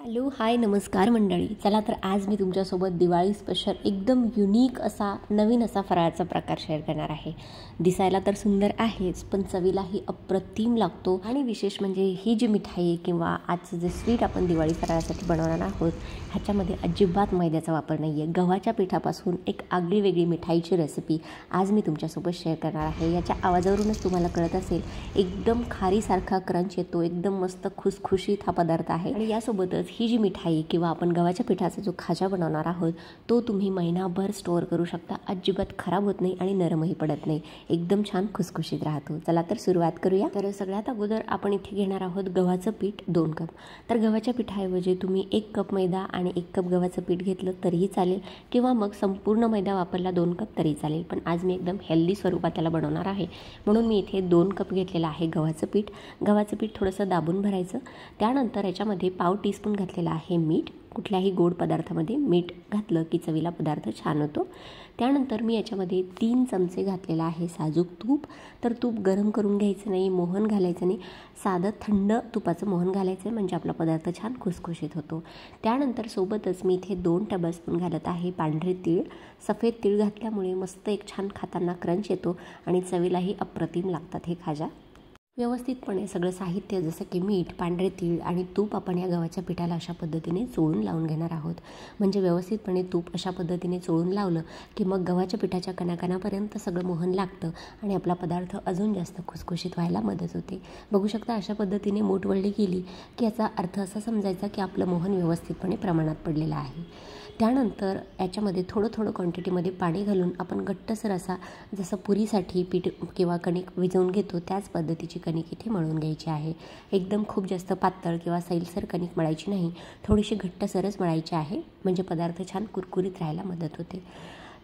Hello hi नमस्कार मंडळी. चला तर आज मी तुमच्यासोबत दिवाळी स्पेशल एकदम युनिक असा नवीन असा फराळाचा प्रकार शेअर करणार आहे. दिसायला तर सुंदर आहेच पण चवीलाही अप्रतिम लागतो. आणि विशेष म्हणजे ही जी मिठाई किंवा आजचं जे स्वीट आपण दिवाळी फराळासाठी बनवणार आहोत ह्याच्यामध्ये अजिबात मैद्याचा वापर नाही आहे. गव्हाच्या पिठापासून एक आगळी वेगळी मिठाईची रेसिपी आज मी तुमच्यासोबत शेअर करणार आहे. याच्या आवाजावरूनच तुम्हाला कळत असेल एकदम खारीसारखा क्रंच येतो, एकदम मस्त खुसखुशीत हा पदार्थ आहे. आणि यासोबतच ही जी मिठाई किंवा आपण गव्हाच्या पिठाचा जो खाजा बनवणार आहोत तो तुम्ही महिनाभर स्टोअर करू शकता. अजिबात खराब होत नाही आणि नरमही पडत नाही, एकदम छान खुसखुशीत राहतो. चला तर सुरुवात करूया. तर सगळ्यात अगोदर आपण इथे घेणार आहोत गव्हाचं पीठ 2 कप. तर गव्हाच्या पिठाऐवजी तुम्ही 1 कप मैदा आणि 1 कप गव्हाचं पीठ घेतलं तरीही चालेल किंवा मग संपूर्ण मैदा वापरला 2 कप तरी चालेल. पण आज मी एकदम हेल्दी स्वरूपात त्याला बनवणार आहे म्हणून मी इथे 2 कप घेतलेलं आहे गव्हाचं पीठ. गव्हाचं पीठ थोडंसं दाबून भरायचं. त्यानंतर याच्यामध्ये पाव टीस्पून घातलेलं आहे मीठ. कुठल्याही गोड पदार्थामध्ये मीठ घातलं की चवीला पदार्थ छान होतो. त्यानंतर मी याच्यामध्ये 3 चमचे घातलेला आहे साजूक तूप. तर तूप गरम करून घ्यायचं नाही, मोहन घालायचं नाही, साधं थंड तुपाचं मोहन घालायचं आहे म्हणजे आपला पदार्थ छान खुसखुशीत होतो. त्यानंतर सोबतच मी इथे 2 टेबलस्पून घालत आहे पांढरे तीळ. सफेद तीळ घातल्यामुळे मस्त एक छान खाताना क्रंच येतो आणि चवीलाही अप्रतिम लागतात हे खाजा. व्यवस्थितपणे सगळं साहित्य जसं की मीठ, पांढरे तीळ आणि तूप आपण या गव्हाच्या पिठाला अशा पद्धतीने चोळून लावून घेणार आहोत. म्हणजे व्यवस्थितपणे तूप अशा पद्धतीने चोळून लावलं की मग गव्हाच्या पिठाच्या कणाकणापर्यंत सगळं मोहन लागतं आणि आपला पदार्थ अजून जास्त खुसखुशीत व्हायला मदत होते. बघू शकता अशा पद्धतीने मूठ वळली गेली की याचा अर्थ असा समजायचा की आपलं मोहन व्यवस्थितपणे प्रमाणात पडलेलं आहे. त्यानंतर याच्यामध्ये थोडं थोडं क्वांटिटीमध्ये पाणी घालून आपण घट्टसर असा जसं पुरीसाठी पीठ किंवा कणिक भिजवून घेतो त्याच पद्धतीची कणिक इथे मळून घ्यायची आहे. एकदम खूप जास्त पातळ किंवा सैलसर कणिक मळायची नाही, थोडीशी घट्टसरच मळायची आहे म्हणजे पदार्थ छान कुरकुरीत राहायला मदत होते.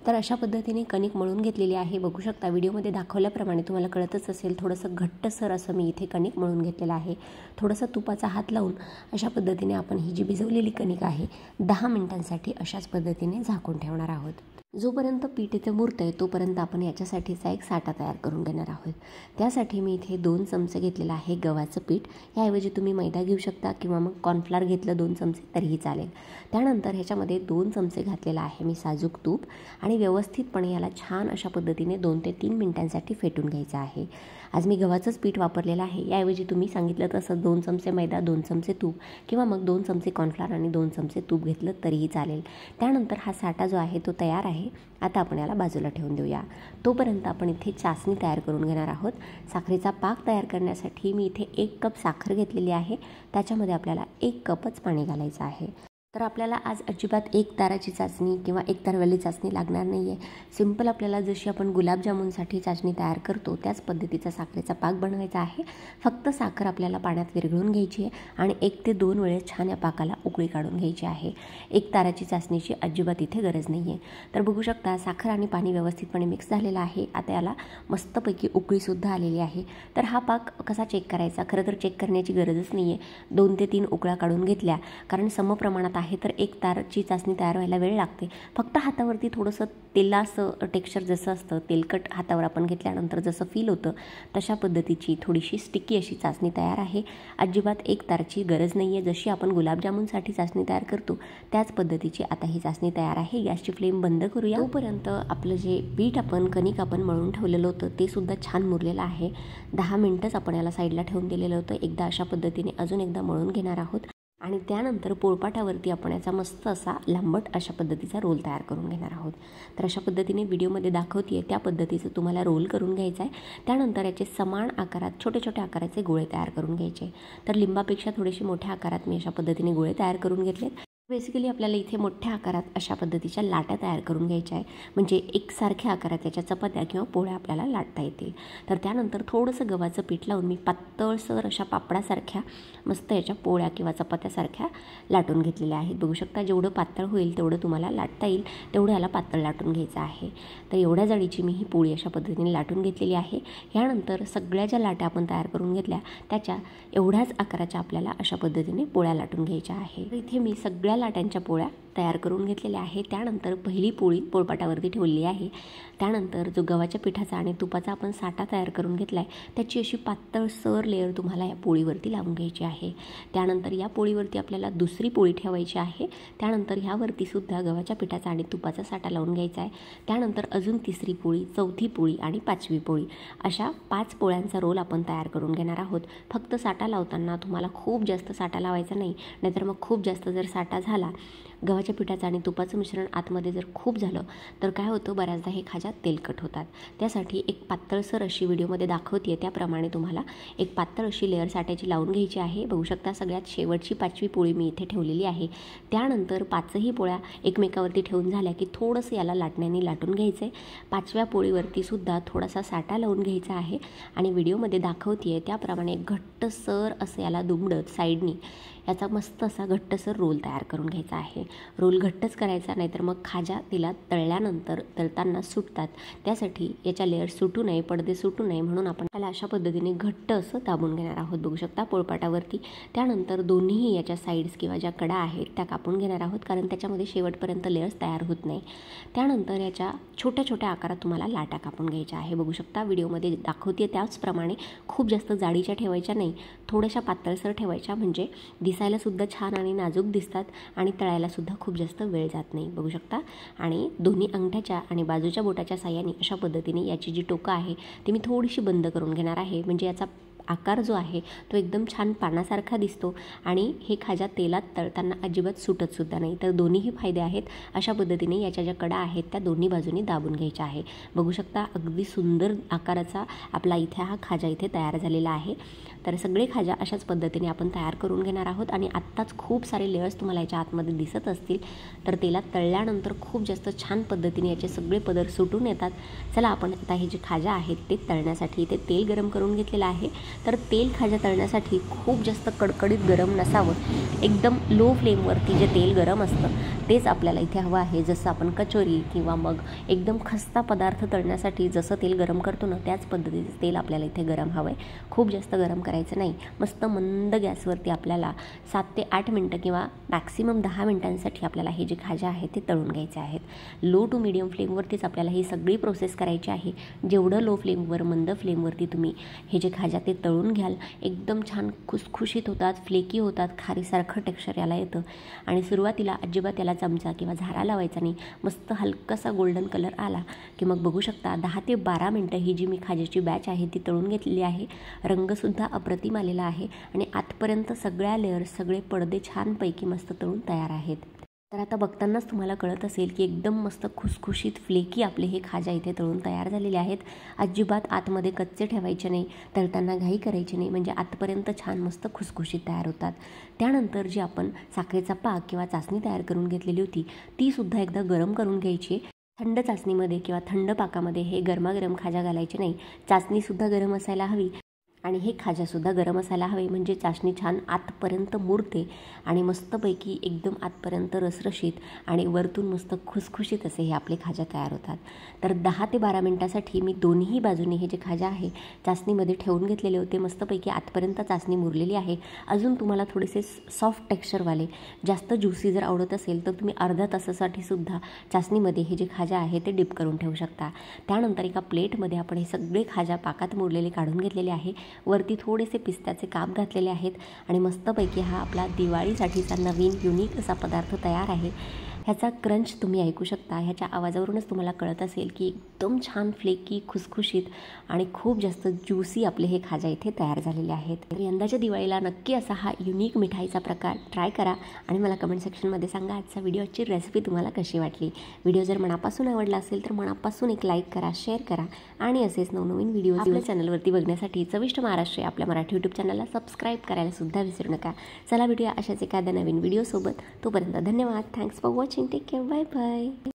तर अशा पद्धतीने कणिक मळून घेतलेली आहे. बघू शकता व्हिडिओमध्ये दाखवल्याप्रमाणे तुम्हाला कळतच असेल थोडंसं घट्टसर असं मी इथे कणिक मळून घेतलेलं आहे. थोडंसं तुपाचा हात लावून अशा पद्धतीने आपण ही जी भिजवलेली कणिक आहे 10 मिनिटांसाठी अशाच पद्धतीने झाकून ठेवणार आहोत. जोपर्यंत पीठ इथे मुरतं आहे तोपर्यंत आपण याच्यासाठीचा एक साठा तयार करून घेणार आहोत. त्यासाठी मी इथे 2 चमचे घेतलेलं आहे गव्हाचं पीठ. याऐवजी तुम्ही मैदा घेऊ शकता किंवा मग कॉर्नफ्लॉर घेतलं 2 चमचे तरीही चालेल. त्यानंतर ह्याच्यामध्ये 2 चमचे घातलेलं आहे मी साजूक तूप आणि व्यवस्थितपणे याला छान अशा पद्धतीने 2 ते 3 मिनिटांसाठी फेटून घ्यायचं आहे. आज मी गव्हाचंच पीठ वापरलेलं आहे. याऐवजी तुम्ही सांगितलं तसं 2 चमचे मैदा, 2 चमचे तूप किंवा मग 2 चमचे कॉर्नफ्लॉर आणि 2 चमचे तूप घेतलं तरीही चालेल. त्यानंतर हा साठा जो आहे तो तयार आहे. आता आपण याला बाजूला ठेवून देऊया. तोपर्यंत आपण इथे चासणी तयार करून घेणार आहोत. साखरेचा पाक तयार करण्यासाठी मी इथे 1 कप साखर घेतलेली आहे. त्याच्यामध्ये आपल्याला 1 कपच पाणी घालायचं आहे. तर आपल्याला आज अजिबात 1 ताराची चाचणी किंवा 1 तारवाली चाचणी लागणार नाही आहे. सिंपल आपल्याला जशी आपण गुलाबजामुनसाठी चाचणी तयार करतो त्याच पद्धतीचा साखरेचा पाक बनवायचा आहे. फक्त साखर आपल्याला पाण्यात विरघळून घ्यायची आहे आणि 1 ते 2 वेळेस छान या पाकाला उकळी काढून घ्यायची आहे. 1 ताराची चाचणीची अजिबात इथे गरज नाही आहे. तर बघू शकता साखर आणि पाणी व्यवस्थितपणे मिक्स झालेलं आहे. आता याला मस्तपैकी उकळीसुद्धा आलेली आहे. तर हा पाक कसा चेक करायचा? खरं तर चेक करण्याची गरजच नाही आहे. 2 ते 3 उकळ्या काढून घेतल्या कारण आहे तर 1 तारची चाचणी तयार व्हायला वेळ लागते. फक्त हातावरती थोडंसं तेलाचं टेक्स्चर जसं असतं, तेलकट हातावर आपण घेतल्यानंतर जसं फील होतं तशा पद्धतीची थोडीशी स्टिकी अशी चाचणी तयार आहे. अजिबात 1 तारची गरज नाही आहे. जशी आपण गुलाबजामुनसाठी चाचणी तयार करतो त्याच पद्धतीची आता ही चाचणी तयार आहे. गॅसची फ्लेम बंद करूया. तोपर्यंत आपलं जे पीठ कणिक आपण मळून ठेवलेलं होतं ते सुद्धा छान मुरलेलं आहे. 10 मिनिटच आपण याला साईडला ठेवून दिलेलं होतं. एकदा अशा पद्धतीने अजून एकदा मळून घेणार आहोत आणि त्यानंतर पोळपाटावरती आपण याचा मस्त असा लांबट अशा पद्धतीचा रोल तयार करून घेणार आहोत. तर अशा पद्धतीने व्हिडिओमध्ये दाखवते त्या पद्धतीचं तुम्हाला रोल करून घ्यायचा आहे. त्यानंतर याचे समान आकारात छोटे छोटे आकाराचे गोळे तयार करून घ्यायचे. तर लिंबापेक्षा थोडेसे मोठ्या आकारात मी अशा पद्धतीने गोळे तयार करून घेतलेत. बेसिकली आपल्याला इथे मोठ्या आकारात अशा पद्धतीच्या लाट्या तयार करून घ्यायच्या आहे म्हणजे एकसारख्या आकारात याच्या चपात्या किंवा पोळ्या आपल्याला लाटता येतील. तर त्यानंतर थोडंसं गव्हाचं पीठ लावून मी पातळसर अशा पापडासारख्या मस्त याच्या पोळ्या किंवा चपात्यासारख्या लाटून घेतलेल्या आहेत. बघू शकता जेवढं पातळ होईल तेवढं तुम्हाला लाटता येईल तेवढं याला पातळ लाटून घ्यायचं आहे. तर एवढ्या जाडीची मी ही पोळी अशा पद्धतीने लाटून घेतलेली आहे. यानंतर सगळ्या ज्या लाट्या आपण तयार करून घेतल्या त्याच्या एवढ्याच आकाराच्या आपल्याला अशा पद्धतीने पोळ्या लाटून घ्यायच्या आहे. इथे मी सगळ्या लाट्यांच्या पोळ्या तयार करून घेतलेले आहे. त्यानंतर पहिली पोळी पोळपाटावरती ठेवली आहे. त्यानंतर जो गव्हाच्या पिठाचा आणि तुपाचा आपण साठा तयार करून घेतला आहे त्याची अशी पातळसर लेअर तुम्हाला या पोळीवरती लावून घ्यायची आहे. त्यानंतर या पोळीवरती आपल्याला दुसरी पोळी ठेवायची आहे. त्यानंतर ह्यावरती सुद्धा गव्हाच्या पिठाचा आणि तुपाचा साठा लावून घ्यायचा आहे. त्यानंतर अजून तिसरी पोळी, चौथी पोळी आणि 5वी पोळी अशा 5 पोळ्यांचा रोल आपण तयार करून घेणार आहोत. फक्त साठा लावताना तुम्हाला खूप जास्त साठा लावायचा नाही, नाहीतर मग खूप जास्त जर साठा झाला, गव्हाच्या पिठाचं आणि तुपाचं मिश्रण आतमध्ये जर खूप झालं तर काय होतं, बऱ्याचदा हे खाजा तेलकट होतात. त्यासाठी एक पातळसर अशी व्हिडिओमध्ये दाखवते त्याप्रमाणे तुम्हाला एक पातळ अशी लेअर साठ्याची लावून घ्यायची आहे. बघू शकता सगळ्यात शेवटची 5वी पोळी मी इथे ठेवलेली आहे. त्यानंतर 5ही पोळ्या एकमेकावरती ठेवून झाल्या की थोडंसं याला लाटण्याने लाटून घ्यायचं आहे. 5व्या पोळीवरती सुद्धा थोडासा साठा लावून घ्यायचा आहे आणि व्हिडिओमध्ये दाखवते त्याप्रमाणे घट्टसर असं याला दुमडत साईडनी याचा मस्त असा घट्टसर रोल तयार करून घ्यायचा आहे. रोल घट्टच करायचा, नाहीतर मग खाजा तिला तळल्यानंतर तळताना सुटतात. त्यासाठी याच्या लेअर सुटू नये, पडदे सुटू नये म्हणून आपण त्याला अशा पद्धतीने घट्ट असं दाबून घेणार आहोत. बघू शकता पोळपाटावरती. त्यानंतर दोन्हीही याच्या साईड्स किंवा ज्या कडा आहेत त्या कापून घेणार आहोत, कारण त्याच्यामध्ये शेवटपर्यंत लेअर्स तयार होत नाही. त्यानंतर याच्या छोट्या छोट्या आकारात तुम्हाला लाटा कापून घ्यायच्या आहे. बघू शकता व्हिडिओमध्ये दाखवते त्याचप्रमाणे खूप जास्त जाडीच्या ठेवायच्या नाही, थोड्याशा पातळसर ठेवायच्या, म्हणजे दिसायला सुद्धा छान आणि नाजूक दिसतात आणि तळायला सुद्धा खूप जास्त वेळ जात नाही. बघू शकता. आणि दोन्ही अंगठ्याच्या आणि बाजूच्या बोटाच्या साह्याने अशा पद्धतीने याची जी टोकं आहे ती मी थोडीशी बंद करून घेणार आहे, म्हणजे याचा आकार जो आहे तो एकदम छान पानासारखा दिसतो आणि हे खाजा तेलात तळताना अजिबात सुटतसुद्धा नाही. तर दोन्हीही फायदे आहेत. अशा पद्धतीने याच्या ज्या कडा आहेत त्या दोन्ही बाजूनी दाबून घ्यायच्या आहे. बघू शकता अगदी सुंदर आकाराचा आपला इथे हा खाजा इथे तयार झालेला आहे. तर सगळे खाजा अशाच पद्धतीने आपण तयार करून घेणार आहोत. आणि आत्ताच खूप सारे लेयर्स तुम्हाला याच्या आतमध्ये दिसत असतील, तर तेलात तळल्यानंतर खूप जास्त छान पद्धतीने याचे सगळे पदर सुटून येतात. चला आपण आता हे जे खाजा आहेत ते तळण्यासाठी इथे तेल गरम करून घेतलेलं आहे. तर तेल खाजा तळण्यासाठी खूप जास्त कडकडीत गरम नसावं, एकदम लो फ्लेमवरती जे तेल गरम असतं तेच आपल्याला इथे हवं आहे. जसं आपण कचोरी किंवा मग एकदम खस्ता पदार्थ तळण्यासाठी जसं तेल गरम करतो ना, त्याच पद्धतीचं तेल आपल्याला इथे गरम हवं आहे. खूप जास्त गरम करायचं नाही. मस्त मंद गॅसवरती आपल्याला 7 ते 8 मिनटं किंवा मॅक्सिमम 10 मिनटांसाठी आपल्याला हे जे खाजा आहेत ते तळून घ्यायचे आहेत. लो टू मीडियम फ्लेमवरतीच आपल्याला ही सगळी प्रोसेस करायची आहे. जेवढं लो फ्लेमवर, मंद फ्लेमवरती तुम्ही हे जे खाजा ते तळून घ्याल, एकदम छान खुसखुशीत होतात, फ्लेकी होतात, खारीसारखं टेक्स्चर याला येतं. आणि सुरुवातीला अजिबात याला चमचा किंवा झारा लावायचा नाही. मस्त हलकासा गोल्डन कलर आला की मग बघू शकता 10 ते 12 मिनटं ही जी मी खाज्याची बॅच आहे ती तळून घेतलेली आहे. रंगसुद्धा अप्रतिम आलेला आहे आणि आतपर्यंत सगळ्या लेअर्स, सगळे पडदे छानपैकी मस्त तळून तयार आहेत. तर आता बघतानाच तुम्हाला कळत असेल की एकदम मस्त खुसखुशीत फ्लेकी आपले हे खाजा इथे तळून तयार झालेले आहेत. अजिबात आतमध्ये कच्चे ठेवायचे नाही, तळताना घाई करायची नाही, म्हणजे आतपर्यंत छान मस्त खुसखुशीत तयार होतात. त्यानंतर जी आपण साखरेचा पाक किंवा चासणी तयार करून घेतलेली होती ती सुद्धा एकदा गरम करून घ्यायची. थंड चासणीमध्ये किंवा थंड पाकामध्ये हे गरमागरम खाजा घालायचे नाही. चासणीसुद्धा गरम असायला हवी आणि हे खाजासुद्धा गरम असायला हवे, म्हणजे चाशणी छान आतपर्यंत मुरते आणि मस्तपैकी एकदम आतपर्यंत रसरशीत आणि वरतून मस्त खुसखुशीत असे हे आपले खाजा तयार होतात. तर 10 ते 12 मिनटासाठी मी दोन्ही बाजूने हे जे खाजा आहे चासणीमध्ये ठेवून घेतलेले होते. मस्तपैकी आतपर्यंत चासणी मुरलेली आहे. अजून तुम्हाला थोडेसे सॉफ्ट टेक्स्चरवाले, जास्त ज्युसी जर आवडत असेल तर तुम्ही अर्ध्या तासासाठी सुद्धा चासणीमध्ये हे जे खाजा आहे ते डिप करून ठेवू शकता. त्यानंतर एका प्लेटमध्ये आपण हे सगळे खाजा पाकात मुरलेले काढून घेतलेले आहे. वरती थोडेसे पिस्त्याचे काप घातलेले आहेत आणि मस्तपैकी हा आपला दिवाळीसाठीचा नवीन युनिक असा पदार्थ तयार आहे. ह्याचा क्रंच तुम्ही ऐकू शकता. ह्याच्या आवाजावरूनच तुम्हाला कळत असेल की एकदम छान फ्लेकी, खुसखुशीत आणि खूप जास्त ज्युसी आपले हे खाजा इथे तयार झालेले आहेत. तर यंदाच्या दिवाळीला नक्की असा हा युनिक मिठाईचा प्रकार ट्राय करा आणि मला कमेंट सेक्शनमध्ये सांगा आजचा व्हिडिओची रेसिपी तुम्हाला कशी वाटली. व्हिडिओ जर मनापासून आवडला असेल तर मनापासून एक लाईक करा, शेअर करा आणि असेच नवनवीन व्हिडिओ आपल्या चॅनलवरती बघण्यासाठी चविष्ट महाराष्ट्र आपल्या मराठी यूट्यूब चॅनलला सबस्क्राईब करायला सुद्धा विसरू नका. चला भेटूया अशाच एखाद्या नवीन व्हिडिओसोबत. तोपर्यंत धन्यवाद. Thanks for watching. Take care. Bye bye.